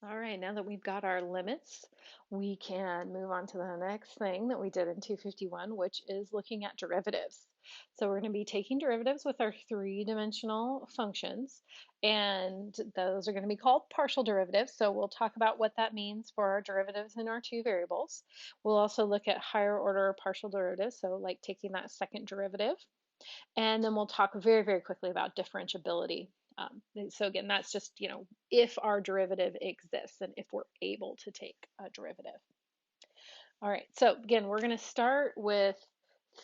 All right, now that we've got our limits, we can move on to the next thing that we did in 251, which is looking at derivatives. So we're going to be taking derivatives with our three-dimensional functions, and those are going to be called partial derivatives. So we'll talk about what that means for our derivatives in our two variables. We'll also look at higher order partial derivatives, so like taking that second derivative. And then we'll talk very, very quickly about differentiability. So again, that's just, if our derivative exists and if we're able to take a derivative. All right, so again, we're going to start with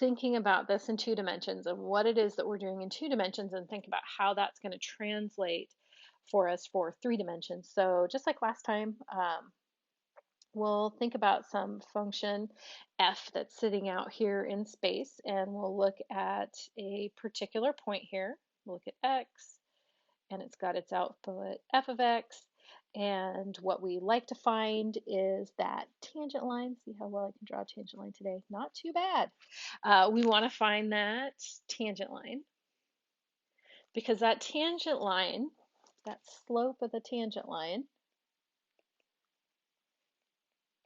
thinking about this in two dimensions and what it is that we're doing in two dimensions and think about how that's going to translate for us for three dimensions. So just like last time, we'll think about some function f that's sitting out here in space, and we'll look at a particular point here. We'll look at x, and it's got its output f of x, and what we like to find is that tangent line. See how well I can draw a tangent line today? Not too bad. We want to find that tangent line because that tangent line, that slope of the tangent line,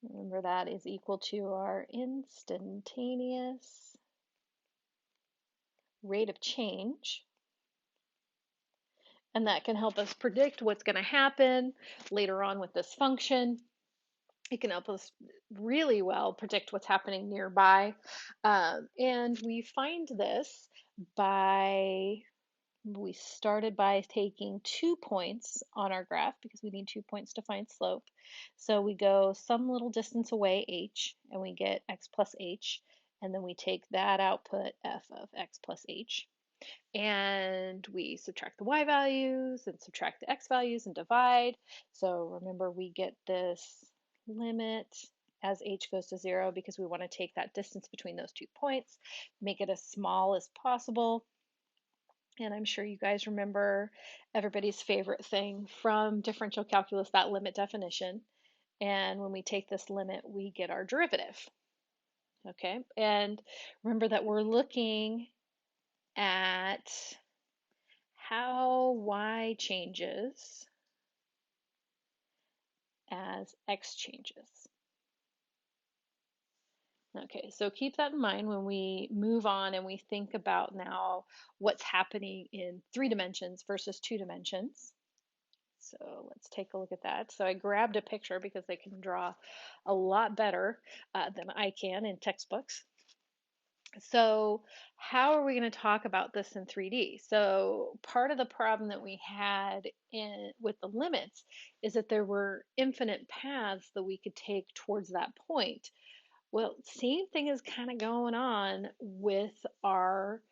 remember that is equal to our instantaneous rate of change. And that can help us predict what's going to happen later on with this function. It can help us really well predict what's happening nearby. And we find this we started by taking 2 points on our graph because we need 2 points to find slope. So we go some little distance away, h, and we get x plus h. And then we take that output, f of x plus h, and we subtract the y values and subtract the x values and divide. So remember, we get this limit as h goes to 0 because we want to take that distance between those 2 points, make it as small as possible. And I'm sure you guys remember everybody's favorite thing from differential calculus, that limit definition. And when we take this limit, we get our derivative. Okay, and remember that we're looking at how y changes as x changes. Okay, so keep that in mind when we move on and we think about now what's happening in 3 dimensions versus 2 dimensions. So let's take a look at that. So I grabbed a picture because they can draw a lot better than I can in textbooks. So how are we going to talk about this in 3D? So part of the problem that we had with the limits is that there were infinite paths that we could take towards that point. Well, same thing is kind of going on with our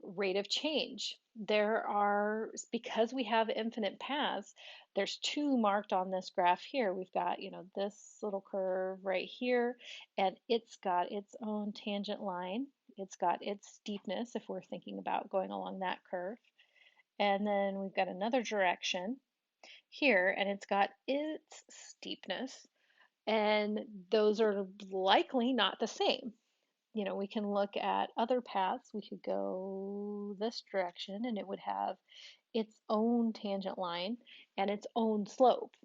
rate of change. Because we have infinite paths, there's two marked on this graph here. We've got, this little curve right here, and it's got its own tangent line. It's got its steepness if we're thinking about going along that curve. And then we've got another direction here, and it's got its steepness. And those are likely not the same. We can look at other paths. We could go this direction and it would have its own tangent line and its own slope.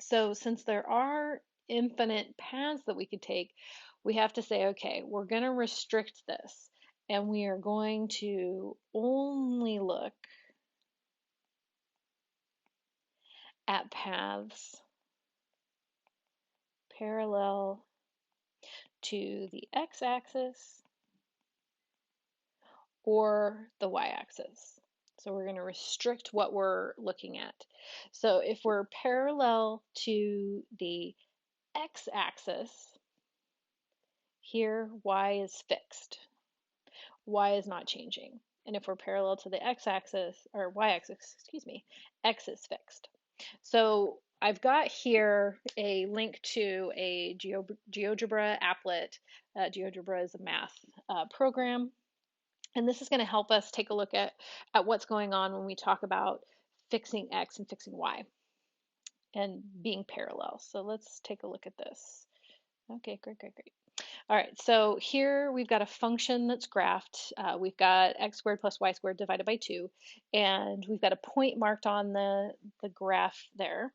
So since there are infinite paths that we could take, we have to say, okay, we're going to restrict this and we are going to only look at paths parallel to the x-axis or the y-axis. So we're going to restrict what we're looking at. So if we're parallel to the x-axis, here y is fixed. Y is not changing. And if we're parallel to the x-axis, or y-axis, excuse me, x is fixed. So I've got here a link to a GeoGebra applet. GeoGebra is a math program. And this is going to help us take a look at what's going on when we talk about fixing x and fixing y and being parallel. So let's take a look at this. Okay, great, great, great. All right, so here we've got a function that's graphed. We've got x squared plus y squared divided by 2, and we've got a point marked on the graph there.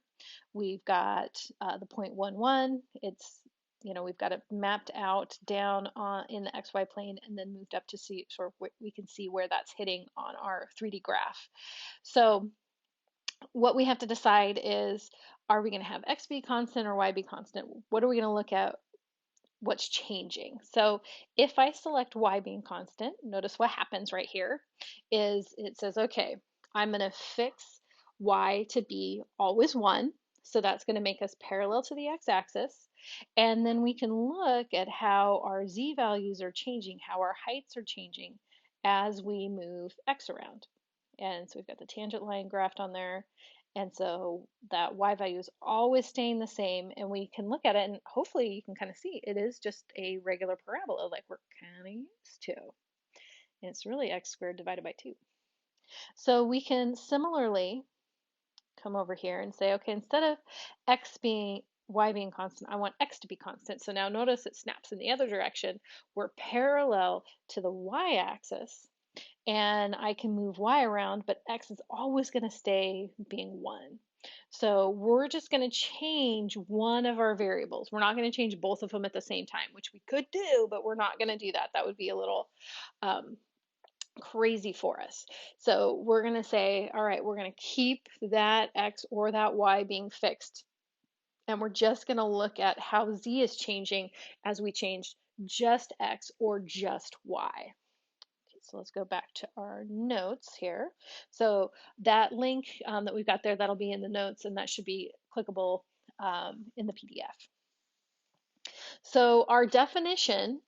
We've got the 0.11. It's, we've got it mapped out down in the XY plane and then moved up to see sort of we can see where that's hitting on our 3D graph. So what we have to decide is, are we going to have X be constant or Y be constant? What are we going to look at? What's changing. So if I select Y being constant, notice what happens right here is it says, okay, I'm going to fix Y to be always 1. So that's going to make us parallel to the x-axis. And then we can look at how our z values are changing, how our heights are changing as we move x around. And so we've got the tangent line graphed on there. And so that y value is always staying the same, and we can look at it and hopefully you can kind of see it is just a regular parabola like we're kind of used to. And it's really x squared divided by 2. So we can similarly come over here and say, okay, instead of y being constant, I want x to be constant. So now notice it snaps in the other direction. We're parallel to the y-axis, and I can move y around, but x is always going to stay being 1. So we're just going to change one of our variables. We're not going to change both of them at the same time, which we could do, but we're not going to do that. That would be a little crazy for us. So we're going to say, all right, we're going to keep that x or that y being fixed. And we're just going to look at how z is changing as we change just x or just y. So let's go back to our notes here. So that link that we've got there, that'll be in the notes, and that should be clickable in the PDF. So our definition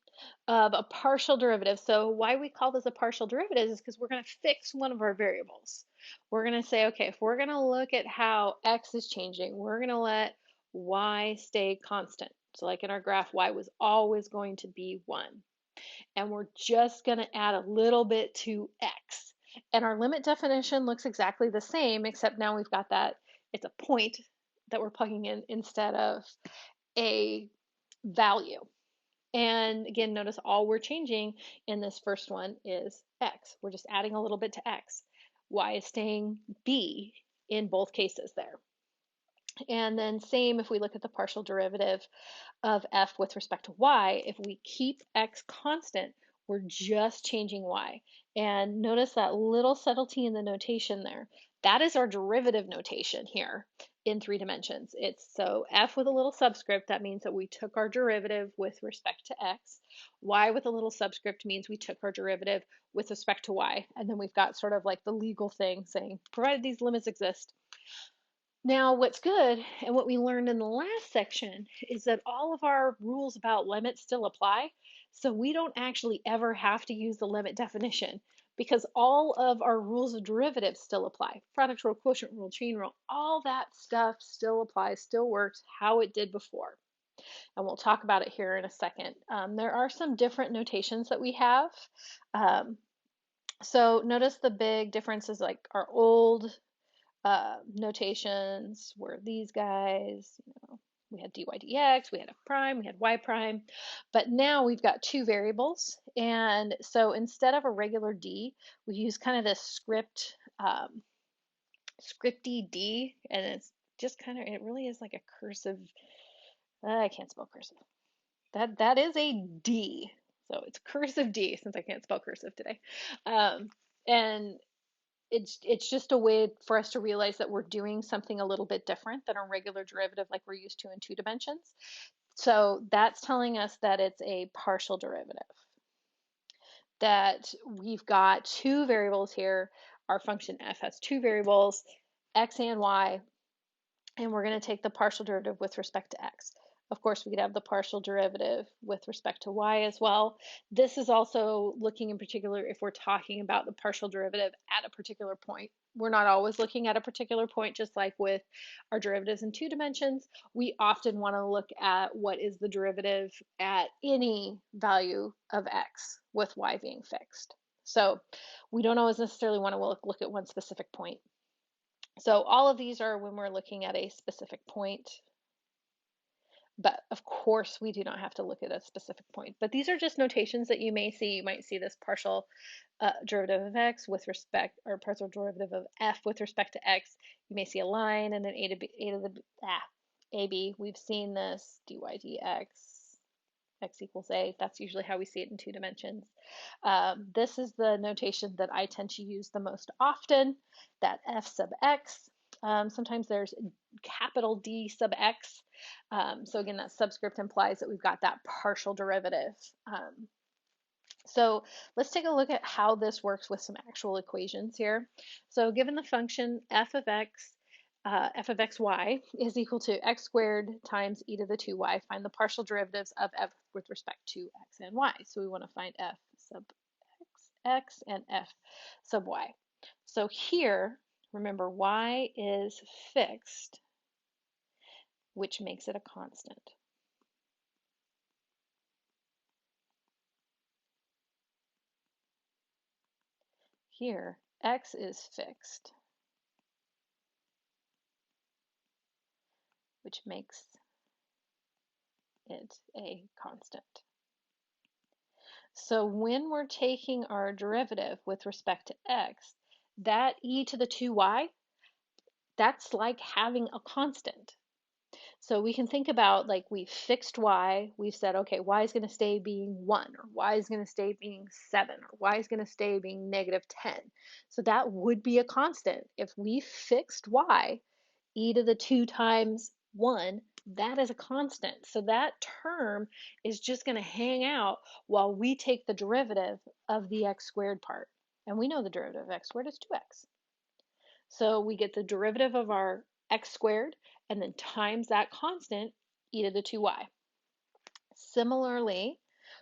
of a partial derivative, so why we call this a partial derivative is because we're going to fix one of our variables. We're going to say, okay, if we're going to look at how x is changing, we're going to let y stay constant. So like in our graph, y was always going to be 1. And we're just going to add a little bit to x. And our limit definition looks exactly the same, except now we've got that, it's a point that we're plugging in instead of a value. And again, notice all we're changing in this first one is x. We're just adding a little bit to x. Y is staying b in both cases there. And then same if we look at the partial derivative of f with respect to y, if we keep x constant, we're just changing y. And notice that little subtlety in the notation there. That is our derivative notation here in 3 dimensions. It's so f with a little subscript, that means that we took our derivative with respect to x. Y with a little subscript means we took our derivative with respect to y. And then we've got sort of like the legal thing saying, provided these limits exist. Now, what's good, and what we learned in the last section, is that all of our rules about limits still apply. So we don't actually ever have to use the limit definition because all of our rules of derivatives still apply. Product rule, quotient rule, chain rule, all that stuff still applies, still works how it did before. And we'll talk about it here in a second. There are some different notations that we have. So notice the big differences, like our old notations were these guys. We had dy dx, we had f prime, we had y prime, but now we've got 2 variables. And so instead of a regular d, we use kind of this scripty d, and it's just kind of, it really is like a cursive, I can't spell cursive. That is a D. So it's cursive D, since I can't spell cursive today. And it's just a way for us to realize that we're doing something a little bit different than a regular derivative like we're used to in 2 dimensions. So that's telling us that it's a partial derivative. That we've got 2 variables here. Our function f has 2 variables, x and y, and we're going to take the partial derivative with respect to x. Of course, we could have the partial derivative with respect to y as well. This is also looking in particular if we're talking about the partial derivative at a particular point. We're not always looking at a particular point, just like with our derivatives in 2 dimensions. We often want to look at what is the derivative at any value of x with y being fixed. So we don't always necessarily want to look at one specific point. So all of these are when we're looking at a specific point. But of course, we do not have to look at a specific point. But these are just notations that you may see. You might see this partial derivative of x with respect, or partial derivative of f with respect to x. You may see a line and then ab. We've seen this dy dx, x equals a. That's usually how we see it in 2 dimensions. This is the notation that I tend to use the most often, that f sub x. Sometimes there's capital D sub x. So again, that subscript implies that we've got that partial derivative. So let's take a look at how this works with some actual equations here. So given the function f of xy is equal to x squared times e to the 2y, find the partial derivatives of f with respect to x and y. So we want to find f sub x and f sub y. So here, remember, y is fixed, which makes it a constant. Here, x is fixed, which makes it a constant. So when we're taking our derivative with respect to x, that e to the 2y, that's like having a constant. So we can think about, like, we fixed y, we've said, okay, y is going to stay being 1, or y is going to stay being 7, or y is going to stay being negative 10. So that would be a constant. If we fixed y, e to the 2 times 1, that is a constant. So that term is just going to hang out while we take the derivative of the x squared part. And we know the derivative of x squared is 2x. So we get the derivative of our x squared and then times that constant, e to the 2y. Similarly,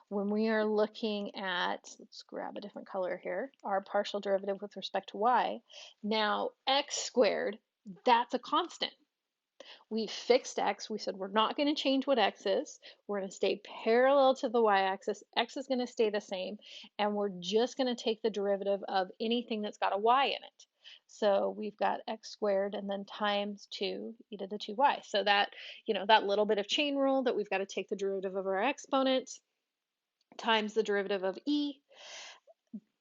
when we are looking at, let's grab a different color here, our partial derivative with respect to y, now x squared, that's a constant. We fixed x. We said we're not going to change what x is. We're going to stay parallel to the y-axis. X is going to stay the same. And we're just going to take the derivative of anything that's got a y in it. So we've got x squared and then times 2 e to the 2y. So that, that little bit of chain rule that we've got to take the derivative of our exponent times the derivative of e,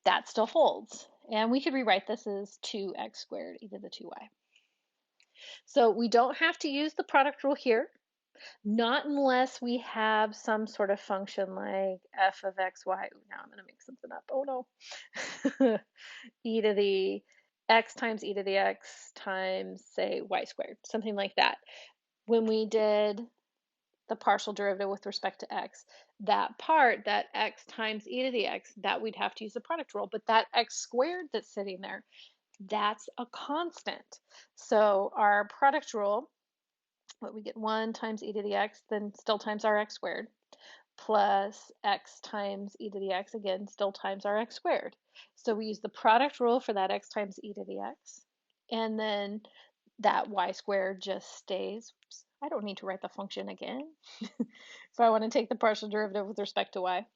that still holds. And we could rewrite this as 2x squared e to the 2y. So we don't have to use the product rule here, not unless we have some sort of function like f of x, y. Ooh, now I'm going to make something up. Oh no. E to the x times e to the x times, say, y squared, something like that. When we did the partial derivative with respect to x, that part, that x times e to the x, that we'd have to use the product rule. But that x squared that's sitting there, that's a constant. So our product rule, what we get, 1 times e to the x, then still times our x squared, plus x times e to the x, again, still times our x squared. So we use the product rule for that x times e to the x, and then that y squared just stays. Oops, I don't need to write the function again if I want to take the partial derivative with respect to y.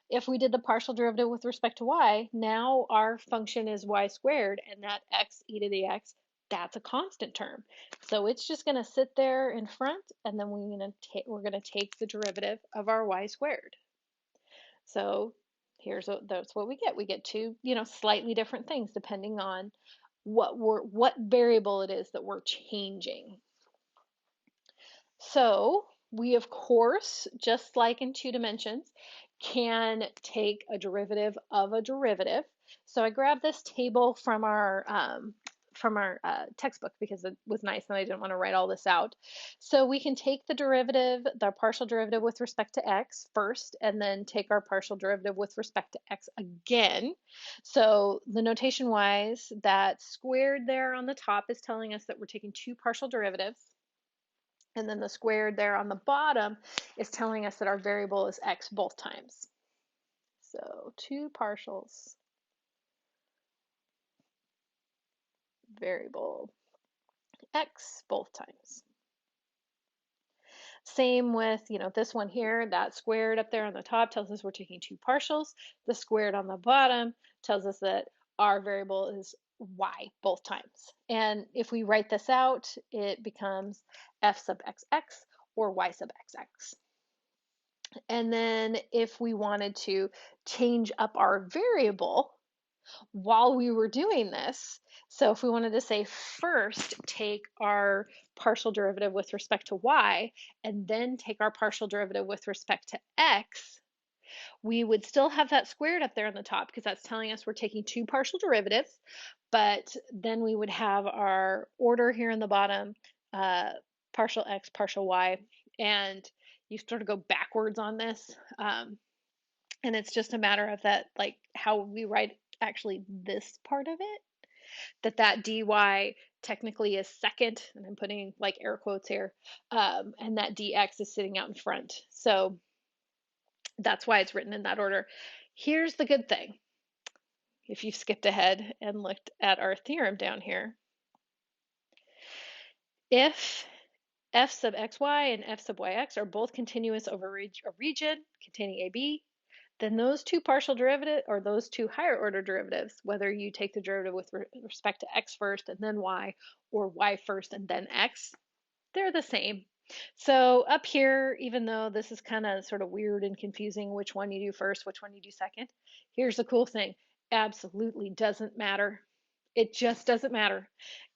If we did the partial derivative with respect to y, now our function is y squared, and that x e to the x, that's a constant term. So it's just going to sit there in front, and then we're going to take the derivative of our y squared. So that's what we get. We get two, slightly different things depending on what variable it is that we're changing. So we, of course, just like in 2 dimensions, can take a derivative of a derivative. So I grabbed this table from our textbook because it was nice and I didn't want to write all this out. So we can take the partial derivative with respect to x first, and then take our partial derivative with respect to x again. So the notation wise, that squared there on the top is telling us that we're taking 2 partial derivatives. And then the squared there on the bottom is telling us that our variable is x both times. So 2 partials, variable x both times. Same with, this one here, that squared up there on the top tells us we're taking 2 partials. The squared on the bottom tells us that our variable is y both times. And if we write this out, it becomes f sub xx, or y sub xx. And then if we wanted to change up our variable while we were doing this, so if we wanted to say first take our partial derivative with respect to y and then take our partial derivative with respect to x, we would still have that squared up there on the top because that's telling us we're taking two partial derivatives, but then we would have our order here in the bottom, uh, partial x, partial y, and you sort of go backwards on this. And it's just a matter of that, like how we write actually this part of it, that dy technically is second, and I'm putting like air quotes here, and that dx is sitting out in front. So that's why it's written in that order. Here's the good thing. If you've skipped ahead and looked at our theorem down here, if f sub xy and f sub yx are both continuous over a region containing AB, then those two partial derivatives, or those two higher order derivatives, whether you take the derivative with respect to x first and then y, or y first and then x, they're the same. So up here, even though this is kind of sort of weird and confusing which one you do first, which one you do second, here's the cool thing. Absolutely doesn't matter. It just doesn't matter.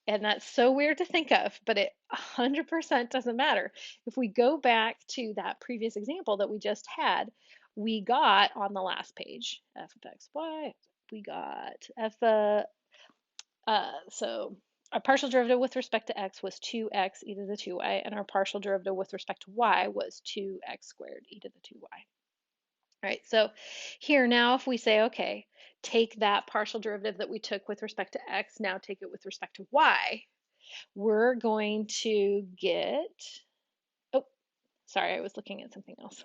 And that's so weird to think of, but it 100% doesn't matter. If we go back to that previous example that we just had, we got on the last page, f of x, y, we got f, so our partial derivative with respect to x was 2x e to the 2y, and our partial derivative with respect to y was 2x squared e to the 2y. All right, so here now if we say, okay, take that partial derivative that we took with respect to x, now take it with respect to y, we're going to get, oh, sorry, I was looking at something else.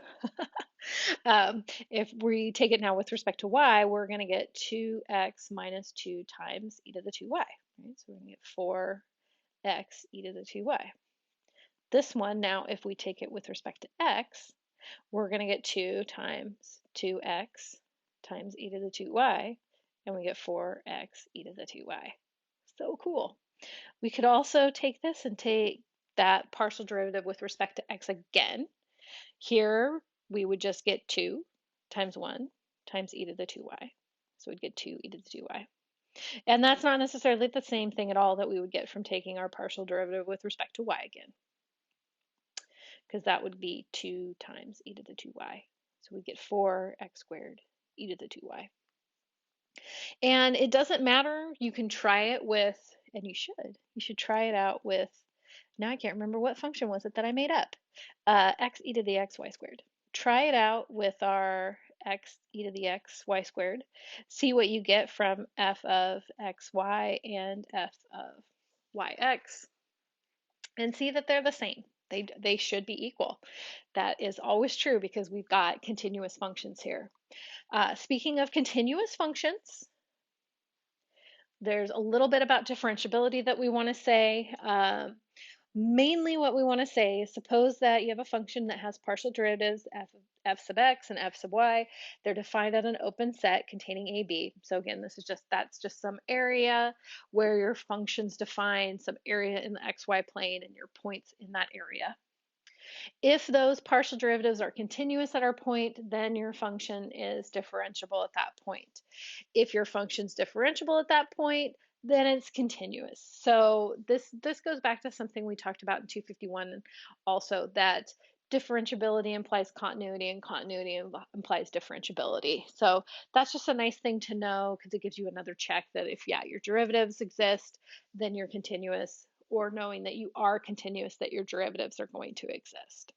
If we take it now with respect to y, we're going to get 2x minus 2 times e to the 2y. Right? So we're going to get 4x e to the 2y. This one, now if we take it with respect to x, we're going to get 2 times 2x times e to the 2y, and we get 4x e to the 2y. So cool. We could also take this and take that partial derivative with respect to x again. Here we would just get 2 times 1 times e to the 2y. So we'd get 2 e to the 2y. And that's not necessarily the same thing at all that we would get from taking our partial derivative with respect to y again, because that would be 2 times e to the 2y. So we get 4x squared e to the 2y. And it doesn't matter. You can try it with, and you should try it out with, now I can't remember what function was it that I made up, x e to the xy squared. Try it out with our x e to the xy squared. See what you get from f of xy and f of yx, and see that they're the same. They should be equal. That is always true because we've got continuous functions here. Speaking of continuous functions, there's a little bit about differentiability that we want to say. Mainly what we want to say is, suppose that you have a function that has partial derivatives f sub x and f sub y. They're defined at an open set containing AB. So again, that's just some area where your functions define some area in the xy plane and your points in that area. If those partial derivatives are continuous at our point, then your function is differentiable at that point. If your function's differentiable at that point, then it's continuous. So this goes back to something we talked about in 251 also, that differentiability implies continuity and continuity implies differentiability. So that's just a nice thing to know because it gives you another check that if, yeah, your derivatives exist, then you're continuous, or knowing that you are continuous, that your derivatives are going to exist.